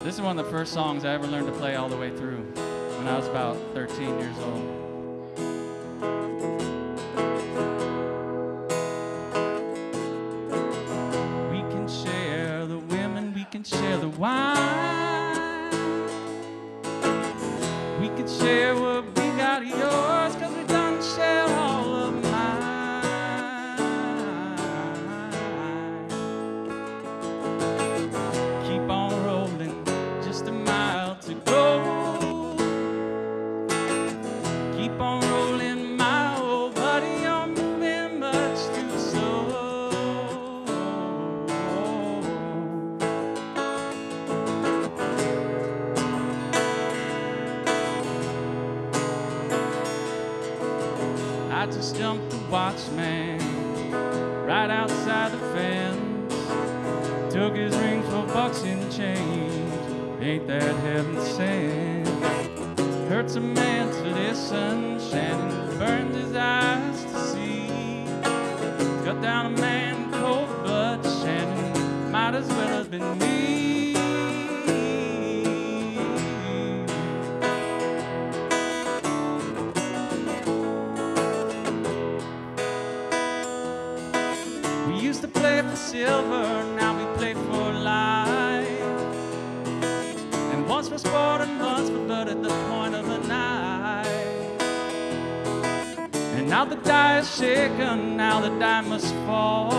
This is one of the first songs I ever learned to play all the way through when I was about 13 years old. We can share the women, we can share the wine. We can share what we got of yours, 'cause we done share all of mine. Keep on rolling, just a mile to go. Keep on rolling, my old buddy, you're moving much too slow. I just jumped the watchman right outside the fence. Took his rings for bucks and change. Ain't that heaven sent? Hurts a man to listen. Shannon burns his eyes to see. Cut down a man in cold blood. Shannon might as well have been me. We used to play for silver, now we play for life. And once for sport and once for blood at the point of a knife. And now the die is shaken, now the die must fall.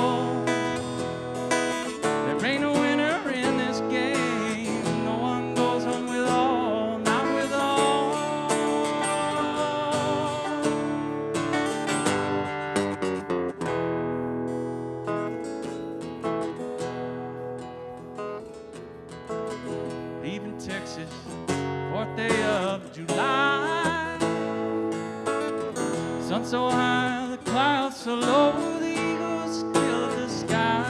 There ain't a winner in this game. No one goes home with all, not with all. Leaving Texas, 4th day of July. Sun so high, the clouds so low, the eagles fill the sky.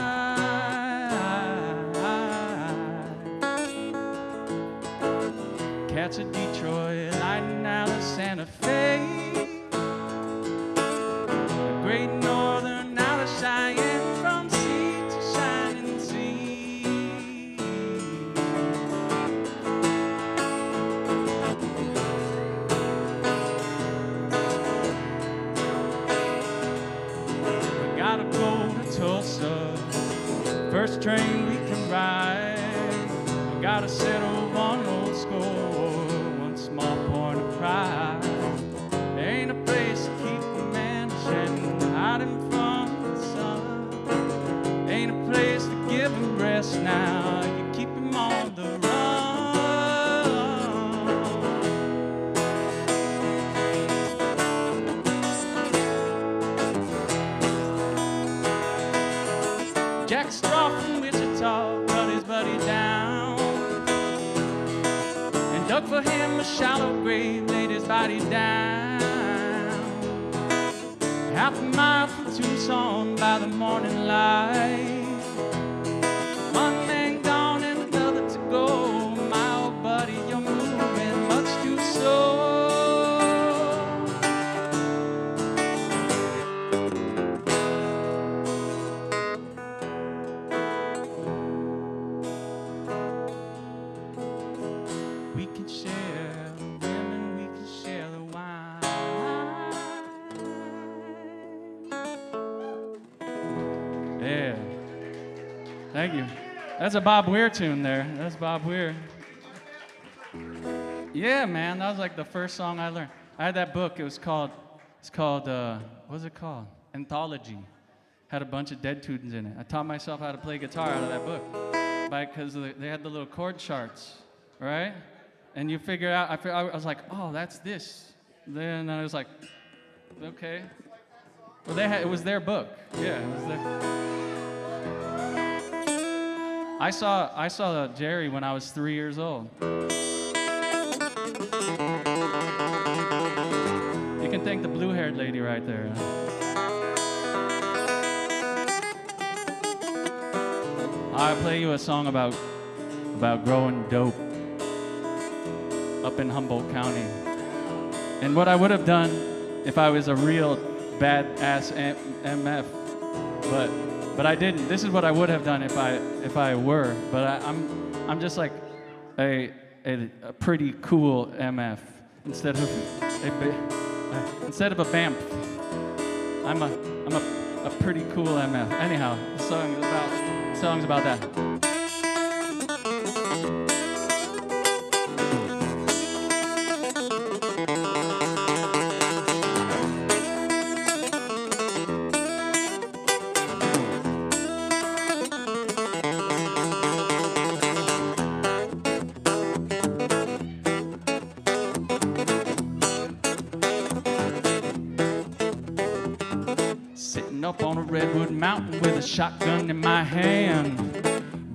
Catch a Detroit lightning out of Santa Fe. The Great Northern out of Cheyenne, from sea to shining sea. We gotta go to Tulsa, first train we can ride. We gotta settle one old score, one small point of pride. There ain't a place to keep a man Shannon hiding from the sun. Ain't a place to give him rest now, you keep him on the run. Jack Straw from Wichita cut his buddy down and dug for him a shallow grave, laid his body down. Half a mile from Tucson by the morning light. One man gone and another to go. My old buddy, you're moving much too slow. We can share the women, we can share the wine. Yeah. Thank you. That's a Bob Weir tune there. That's Bob Weir. Yeah, man, that was like the first song I learned. I had that book. It's called, what was it called? Anthology. Had a bunch of dead tunes in it. I taught myself how to play guitar out of that book, because they had the little chord charts, right? And you figure out. I was like, oh, that's this. Then I was like, okay. Well, it was their book. Yeah, it was their. I saw Jerry when I was 3 years old. You can thank the blue-haired lady right there. I'll play you a song about growing dope up in Humboldt County. And what I would have done if I was a real badass MF, but I didn't. This is what I would have done if I were. But I'm just like, a pretty cool MF instead of a vamp. I'm a pretty cool MF. Anyhow, the song's about that. Sitting up on a redwood mountain with a shotgun in my hand,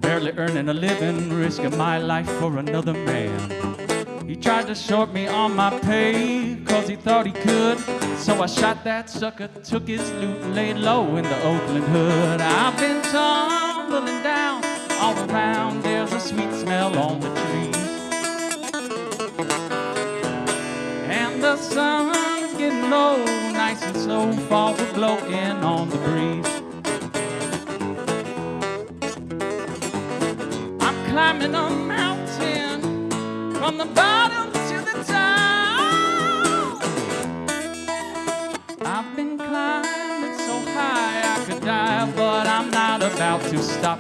barely earning a living, risking my life for another man. He tried to short me on my pay, cause he thought he could. So I shot that sucker, took his loot, and laid low in the Oakland hood. I've been tumbling down all around, there's a sweet smell on the trees. And the sun's getting low, nice and slow, fall will blowing on the breeze. I'm climbing a mountain from the bottom to the top. I've been climbing so high I could die, but I'm not about to stop.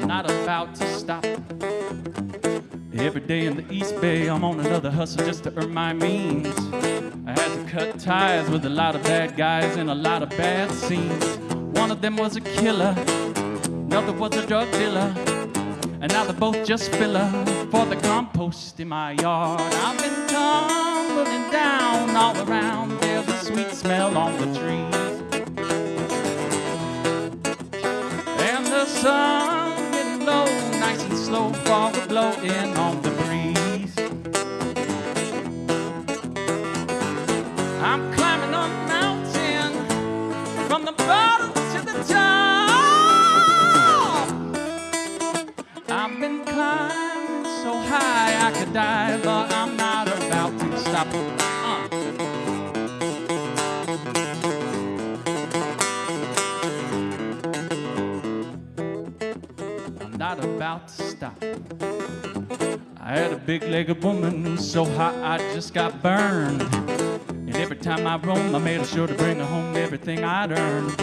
Not about to stop. Every day in the East Bay, I'm on another hustle just to earn my means. I had to cut ties with a lot of bad guys and a lot of bad scenes. One of them was a killer, another was a drug dealer, and now they're both just filler for the compost in my yard. I've been tumbling down all around, there's a sweet smell on the trees. And the sun's getting low, nice and slow, fall will blowing on the breeze. I'm climbing a mountain from the bottom to the top. I've been climbing so high I could die, but I'm not about to stop. I'm not about to stop. I had a big-legged woman who's so hot I just got burned. And every time I roam, I made sure to bring her home everything I'd earned.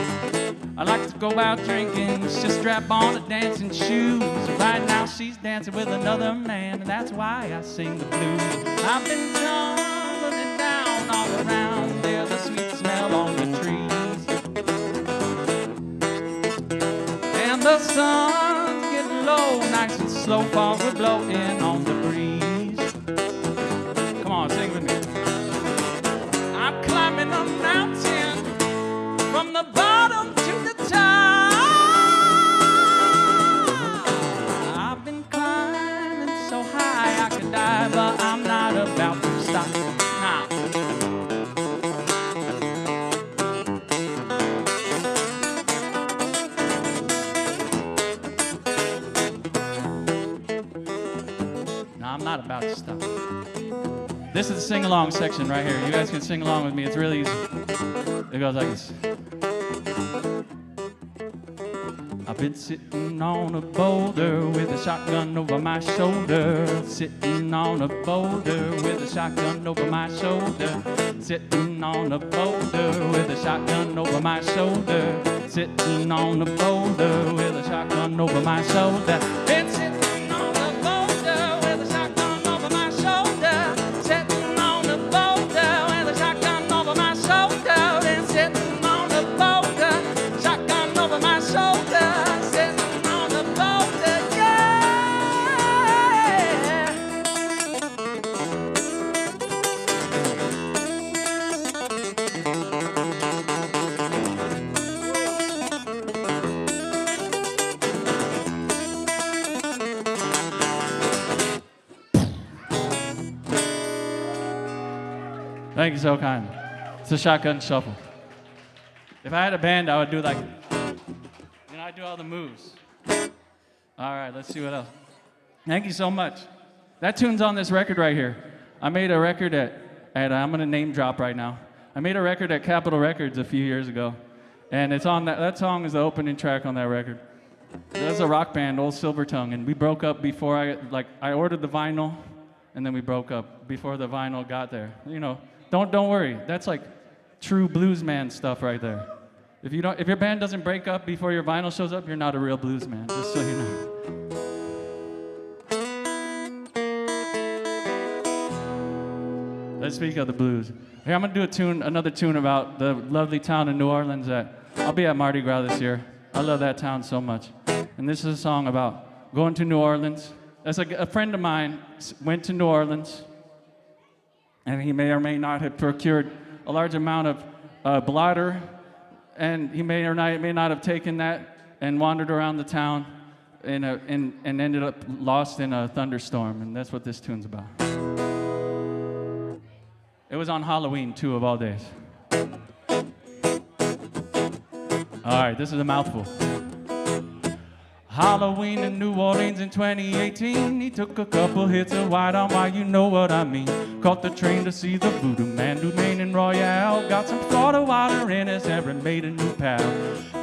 I like to go out drinking, just strap on her dancing shoes. Right now she's dancing with another man, and that's why I sing the blues. I've been tumbling down all around, there's a sweet smell on the trees. And the sun's getting low, nice and slow, fall will blowing on the breeze. Come on, sing with me. I'm climbing a mountain from the bottom to the top. I've been climbing so high I could die, but I'm not about to stop now. No, I'm not about to stop. This is the sing-along section right here. You guys can sing along with me. It's really easy. It goes like this. I've been sitting on a boulder with a shotgun over my shoulder. Sitting on a boulder with a shotgun over my shoulder. Sitting on a boulder with a shotgun over my shoulder. Sitting on a boulder with a shotgun over my shoulder. Been sitting on a boulder with a shotgun over my shoulder. Sitting on a boulder with a shotgun over my shoulder. Been sitting on a boulder, shotgun over my shoulder. Sitting on a boulder, yeah. Thank you so kind. It's a shotgun shuffle. If I had a band, I would do like, I'd do all the moves. All right, let's see what else. Thank you so much. That tune's on this record right here. I made a record I'm gonna name drop right now. I made a record at Capitol Records a few years ago, and it's on that song is the opening track on that record. There's a rock band, Old Silvertongue, and we broke up before I ordered the vinyl, and then we broke up before the vinyl got there. You know, don't worry. That's like true blues man stuff right there. If your band doesn't break up before your vinyl shows up, you're not a real blues man, just so you know. Let's speak of the blues. Here, I'm gonna do another tune about the lovely town in New Orleans that I'll be at Mardi Gras this year. I love that town so much. And this is a song about going to New Orleans. As a friend of mine went to New Orleans, and he may or may not have procured a large amount of blotter, and he may or may not have taken that and wandered around the town and ended up lost in a thunderstorm, and that's what this tune's about. It was on Halloween, too, of all days. All right, this is a mouthful. Halloween in New Orleans in 2018. He took a couple hits of white on why, you know what I mean. Caught the train to see the Voodoo Man, Dumaine and Royale. Got some Florida water in his hair and made a new pal.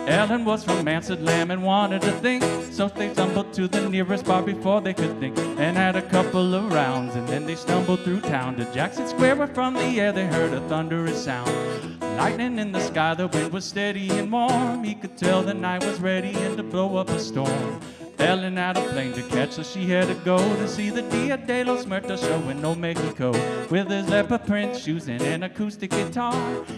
Ellen was from Amsterdam and wanted to think, so they stumbled to the nearest bar before they could think, and had a couple of rounds, and then they stumbled through town to Jackson Square, where from the air they heard a thunderous sound. Lightning in the sky, the wind was steady and warm. He could tell the night was ready and to blow up a storm. Ellen had a plane to catch, so she had to go to see the Dia de los Muertos show in Old Mexico. With his leopard print shoes and an acoustic guitar,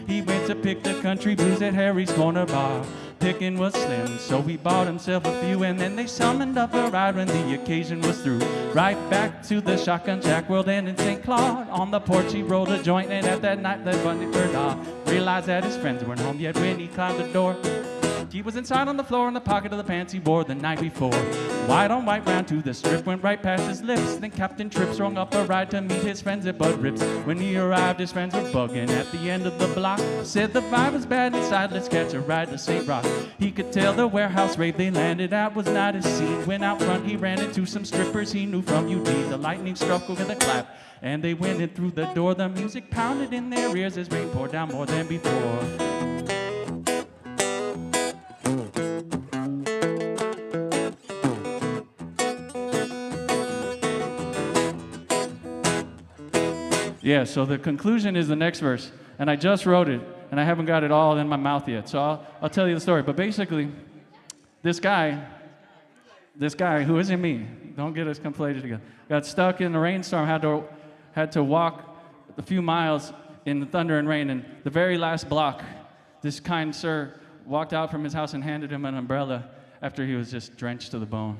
he went to pick the country blues at Harry's Corner Bar. Picking was slim, so he bought himself a few, and then they summoned up a ride when the occasion was through. Right back to the Shotgun Shack World Inn in St. Claude. On the porch he rolled a joint, and at that night that bunny turned off. Realized that his friends weren't home yet when he climbed the door. He was inside on the floor in the pocket of the pants he wore the night before. White on white round to the strip went right past his lips. Then Captain Trips rung up a ride to meet his friends at Bud Rips. When he arrived, his friends were bugging at the end of the block. Said the vibe was bad inside, let's catch a ride to St. Rock. He could tell the warehouse rave they landed at was not his scene. When out front he ran into some strippers he knew from UD. The lightning struck with a clap, and they went in through the door. The music pounded in their ears as rain poured down more than before. Yeah, so the conclusion is the next verse, and I just wrote it, and I haven't got it all in my mouth yet, so I'll tell you the story. But basically, this guy who isn't me, don't get us conflated together, got stuck in a rainstorm, had to walk a few miles in the thunder and rain, and the very last block, this kind sir walked out from his house and handed him an umbrella after he was just drenched to the bone.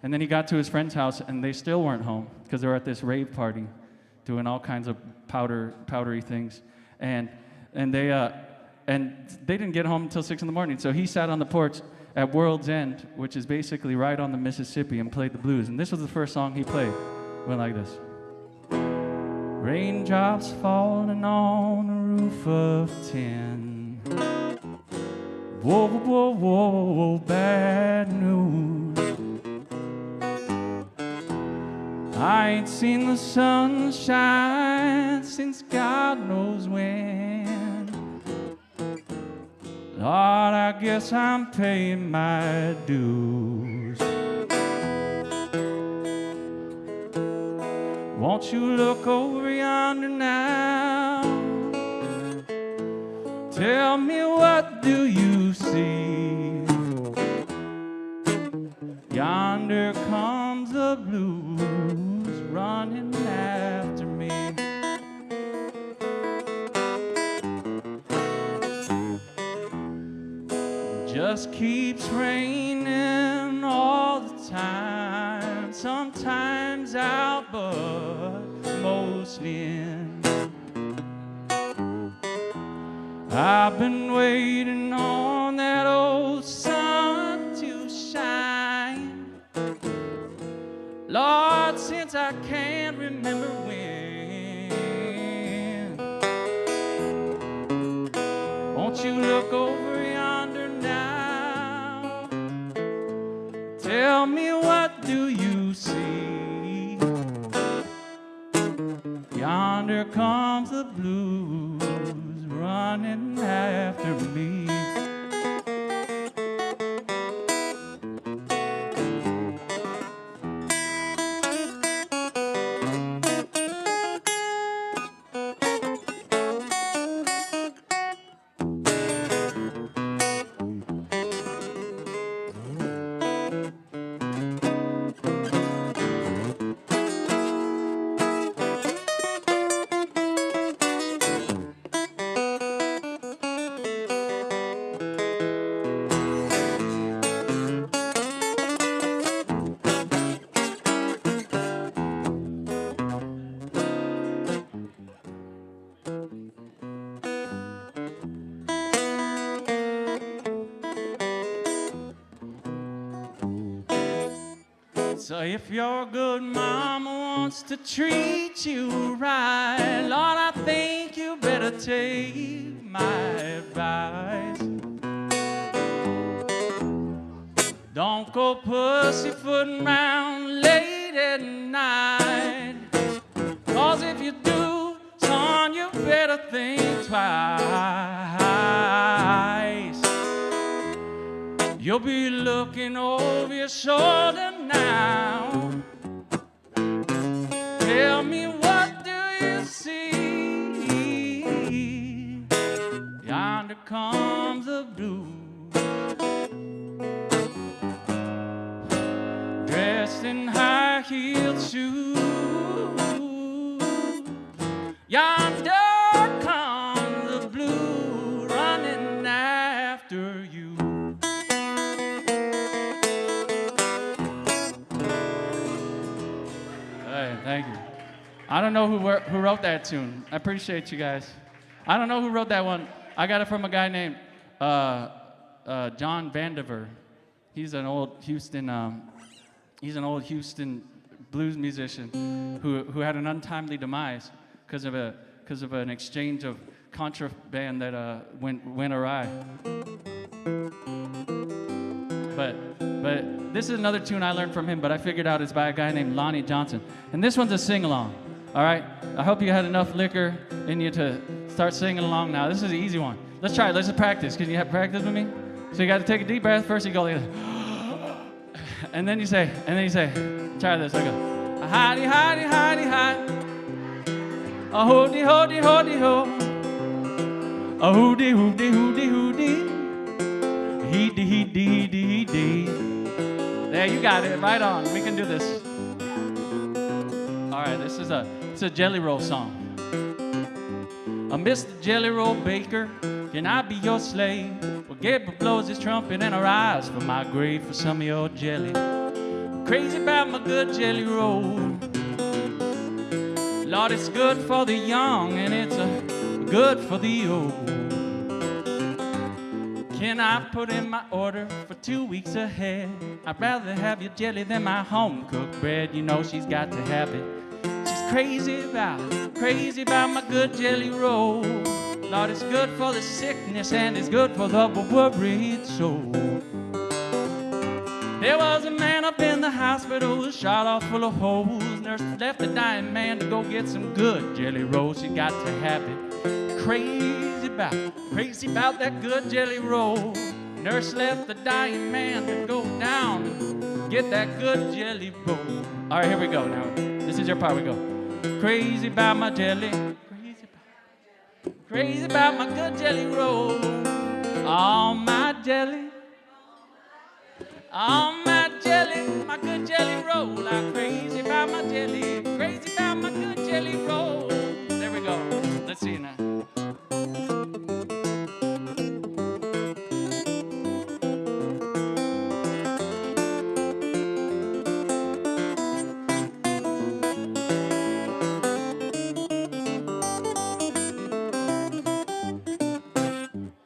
And then he got to his friend's house, and they still weren't home because they were at this rave party, doing all kinds of powdery things, and they didn't get home until 6 in the morning. So he sat on the porch at World's End, which is basically right on the Mississippi, and played the blues. And this was the first song he played. It went like this: raindrops falling on the roof of tin. Whoa, whoa, whoa, whoa, bad news. I ain't seen the sun shine since God knows when. Lord, I guess I'm paying my dues. Won't you look over yonder now? Tell me, what do you see? Yonder comes the blues running after me. Just keeps raining all the time, sometimes out but mostly in. I've been waiting on that old sun to shine, Lord, since I can't remember when. Won't you look over yonder now? Tell me, what do you see? Yonder comes the blues running So if your good mama wants to treat you right, Lord, I think you better take my advice. Don't go pussyfooting around late at night, 'cause if you do, son, you better think twice. You'll be looking over your shoulder now. Tell me, what do you see? Yonder comes the blues, dressed in high-heeled shoes. Yonder comes the blues, running after you. Hey, thank you. I don't know who wrote that tune. I appreciate you guys. I don't know who wrote that one. I got it from a guy named John Vandiver. He's an old Houston blues musician who had an untimely demise because of an exchange of contraband that went awry. But this is another tune I learned from him, but I figured out it's by a guy named Lonnie Johnson. And this one's a sing-along, all right? I hope you had enough liquor in you to start singing along now. This is an easy one. Let's try it. Let's just practice. Can you have practice with me? So you got to take a deep breath. First you go like this. And then you say, try this. I go, hidey, hidey, hidey, hide. A hoody, hoody, hoody, ho. A hoody, hoody, hoody, hoody. Heedy, heedy, heedy, heedy. There, you got it. Right on. We can do this. All right, it's a Jelly Roll song. Mr. Jelly Roll Baker, can I be your slave? Well, Gabriel blows his trumpet and arise from my grave for some of your jelly. I'm crazy about my good jelly roll. Lord, it's good for the young and it's good for the old. Can I put in my order for 2 weeks ahead? I'd rather have your jelly than my home-cooked bread. You know she's got to have it. She's crazy about my good jelly roll. Lord, it's good for the sickness and it's good for the worried soul. There was a man up in the hospital, shot off full of holes. Nurse left the dying man to go get some good jelly rolls. She got to have it. Crazy about that good jelly roll. Nurse left the dying man to go down and get that good jelly roll. All right, here we go now. This is your part. We go. Crazy about my jelly. Crazy about my good jelly roll. All my jelly. All my jelly, my good jelly roll. I'm crazy about my jelly. Crazy about my good jelly roll. There we go. Let's see now.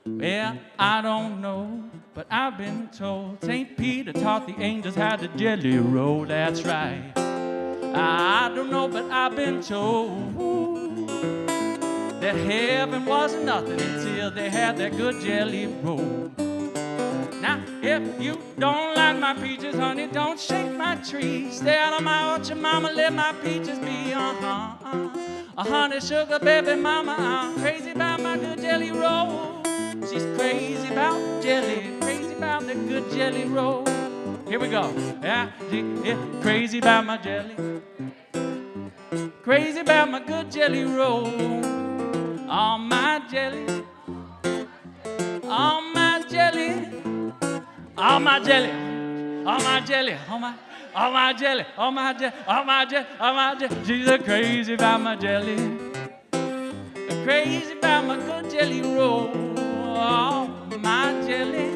Well, I don't know, but I've been told St. Peter taught the angels how to jelly roll. That's right. I don't know, but I've been told that heaven wasn't nothing until they had that good jelly roll. Now, if you don't like my peaches, honey, don't shake my tree. Stay out of my orchard, mama, let my peaches be. Honey, sugar, baby, mama, I'm crazy about my good jelly roll. She's crazy about jelly, crazy about the good jelly roll. Here we go. Yeah, crazy about my jelly. Crazy about my good jelly roll. All my jelly. All my jelly. All my jelly. All my jelly. All my jelly. All my jelly. All my jelly. All my jelly. She's crazy about my jelly. Crazy about my good jelly roll. All my jelly,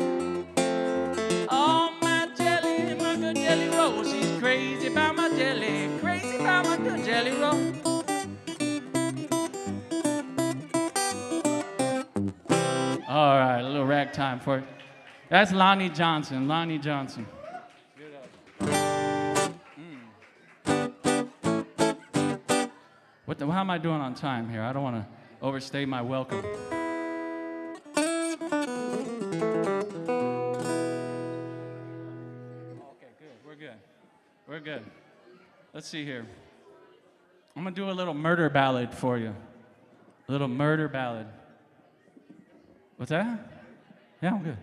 all my jelly, my good jelly roll. She's crazy about my jelly, crazy about my good jelly roll. All right, a little ragtime for it. That's Lonnie Johnson, Lonnie Johnson. Get up. How am I doing on time here? I don't want to overstay my welcome. Okay, good. We're good. Let's see here. I'm going to do a little murder ballad for you. A little murder ballad. What's that? Yeah, I'm good.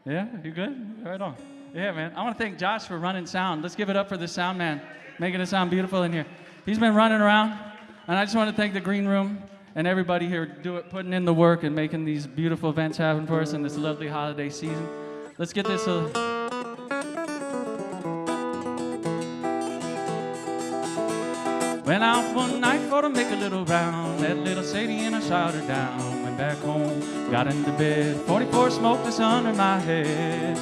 Yeah, you good? Right on. Yeah, man. I want to thank Josh for running sound. Let's give it up for the sound man, making it sound beautiful in here. He's been running around, and I just want to thank the green room and everybody here putting in the work and making these beautiful events happen for us in this lovely holiday season. Let's get this. Went out one night for to make a little round. Met little Sadie and I shot her down. Went back home, got into bed. 44 smoked us under my head.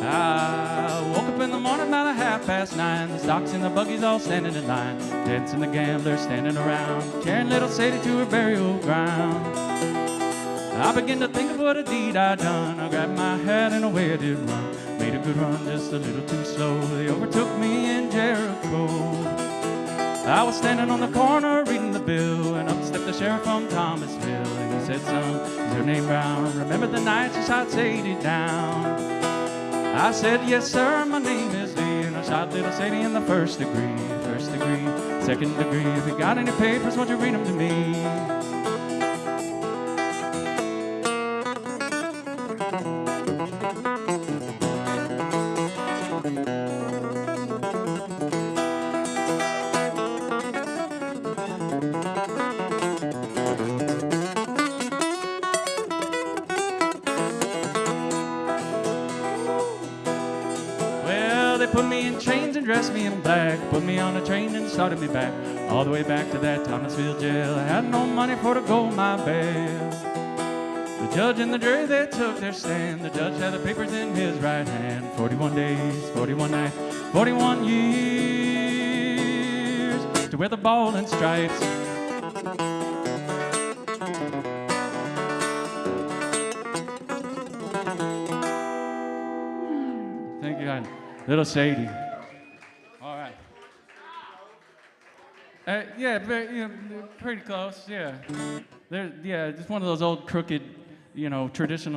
I woke up in the morning about 9:30. The stocks and the buggies all standing in line. Dents and the gamblers standing around, carrying little Sadie to her burial ground. I began to think of what a deed I'd done. I grabbed my hat and away I did run. Made a good run, just a little too slow. They overtook me in Jericho. I was standing on the corner reading the bill, and up stepped the sheriff from Thomasville. And he said, son, is your name Brown? Remember the night you shot Sadie down? I said, yes, sir, my name is Lee, and I shot little Sadie in the first degree, second degree. If you got any papers, won't you read them to me? They put me in chains and dressed me in black, put me on a train and started me back, all the way back to that Thomasville jail. I had no money for to go my bail. The judge and the jury, they took their stand. The judge had the papers in his right hand. 41 days, 41 nights, 41 years to wear the ball and stripes. Thank you, God. Little Sadie. All right. Yeah, pretty close. Yeah. Just one of those old crooked, traditional